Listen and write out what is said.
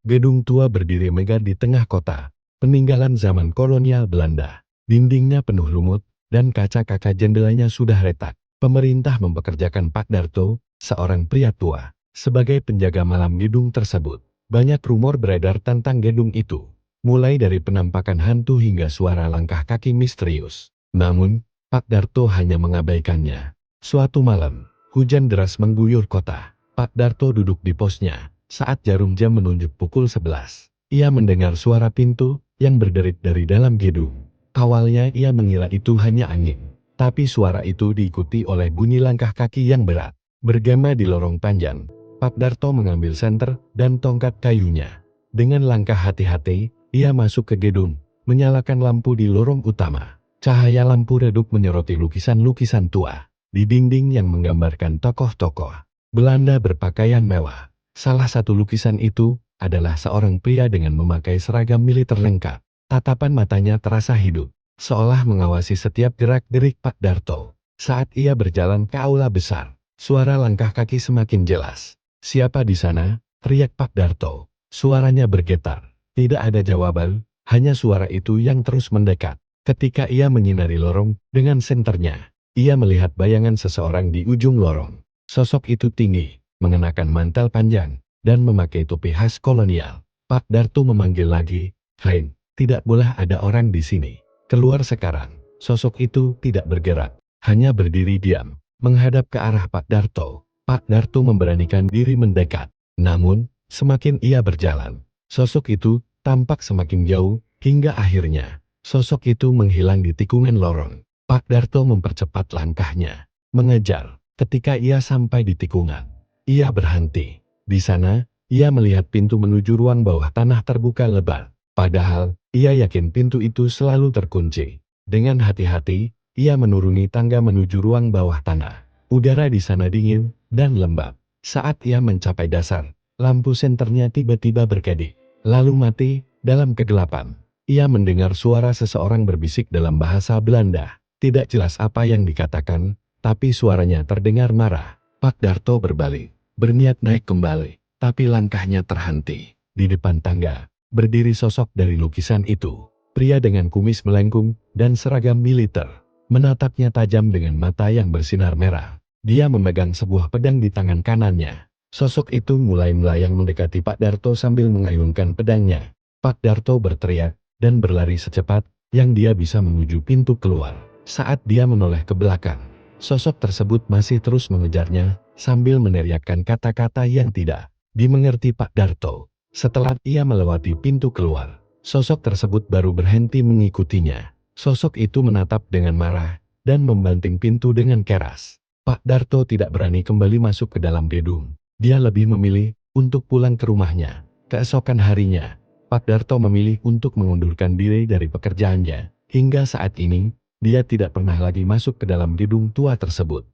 Gedung tua berdiri megah di tengah kota, peninggalan zaman kolonial Belanda. Dindingnya penuh lumut, dan kaca-kaca jendelanya sudah retak. Pemerintah mempekerjakan Pak Darto, seorang pria tua, sebagai penjaga malam gedung tersebut. Banyak rumor beredar tentang gedung itu, mulai dari penampakan hantu hingga suara langkah kaki misterius. Namun, Pak Darto hanya mengabaikannya. Suatu malam, hujan deras mengguyur kota. Pak Darto duduk di posnya. Saat jarum jam menunjuk pukul 11, ia mendengar suara pintu yang berderit dari dalam gedung. Awalnya ia mengira itu hanya angin, tapi suara itu diikuti oleh bunyi langkah kaki yang berat. Bergema di lorong panjang, Pak Darto mengambil senter dan tongkat kayunya. Dengan langkah hati-hati, ia masuk ke gedung, menyalakan lampu di lorong utama. Cahaya lampu redup menyoroti lukisan-lukisan tua di dinding yang menggambarkan tokoh-tokoh Belanda berpakaian mewah. Salah satu lukisan itu adalah seorang pria dengan memakai seragam militer lengkap. Tatapan matanya terasa hidup, seolah mengawasi setiap gerak-gerik Pak Darto. Saat ia berjalan ke aula besar, suara langkah kaki semakin jelas. "Siapa di sana?" teriak Pak Darto. Suaranya bergetar. Tidak ada jawaban, hanya suara itu yang terus mendekat. Ketika ia menyinari lorong dengan senternya, ia melihat bayangan seseorang di ujung lorong. Sosok itu tinggi, mengenakan mantel panjang, dan memakai topi khas kolonial. Pak Darto memanggil lagi, "Hein, tidak boleh ada orang di sini. Keluar sekarang." Sosok itu tidak bergerak, hanya berdiri diam, menghadap ke arah Pak Darto. Pak Darto memberanikan diri mendekat. Namun, semakin ia berjalan, sosok itu tampak semakin jauh, hingga akhirnya, sosok itu menghilang di tikungan lorong. Pak Darto mempercepat langkahnya, mengejar. Ketika ia sampai di tikungan, ia berhenti. Di sana, ia melihat pintu menuju ruang bawah tanah terbuka lebar. Padahal, ia yakin pintu itu selalu terkunci. Dengan hati-hati, ia menuruni tangga menuju ruang bawah tanah. Udara di sana dingin dan lembab. Saat ia mencapai dasar, lampu senternya tiba-tiba berkedip, lalu mati. Dalam kegelapan, ia mendengar suara seseorang berbisik dalam bahasa Belanda. Tidak jelas apa yang dikatakan, tapi suaranya terdengar marah. Pak Darto berbalik, berniat naik kembali, tapi langkahnya terhenti. Di depan tangga, berdiri sosok dari lukisan itu. Pria dengan kumis melengkung dan seragam militer, menatapnya tajam dengan mata yang bersinar merah. Dia memegang sebuah pedang di tangan kanannya. Sosok itu mulai melayang mendekati Pak Darto sambil mengayunkan pedangnya. Pak Darto berteriak dan berlari secepat yang dia bisa menuju pintu keluar. Saat dia menoleh ke belakang, sosok tersebut masih terus mengejarnya, sambil meneriakkan kata-kata yang tidak dimengerti Pak Darto. Setelah ia melewati pintu keluar, sosok tersebut baru berhenti mengikutinya. Sosok itu menatap dengan marah, dan membanting pintu dengan keras. Pak Darto tidak berani kembali masuk ke dalam gedung. Dia lebih memilih untuk pulang ke rumahnya. Keesokan harinya, Pak Darto memilih untuk mengundurkan diri dari pekerjaannya. Hingga saat ini, dia tidak pernah lagi masuk ke dalam gedung tua tersebut.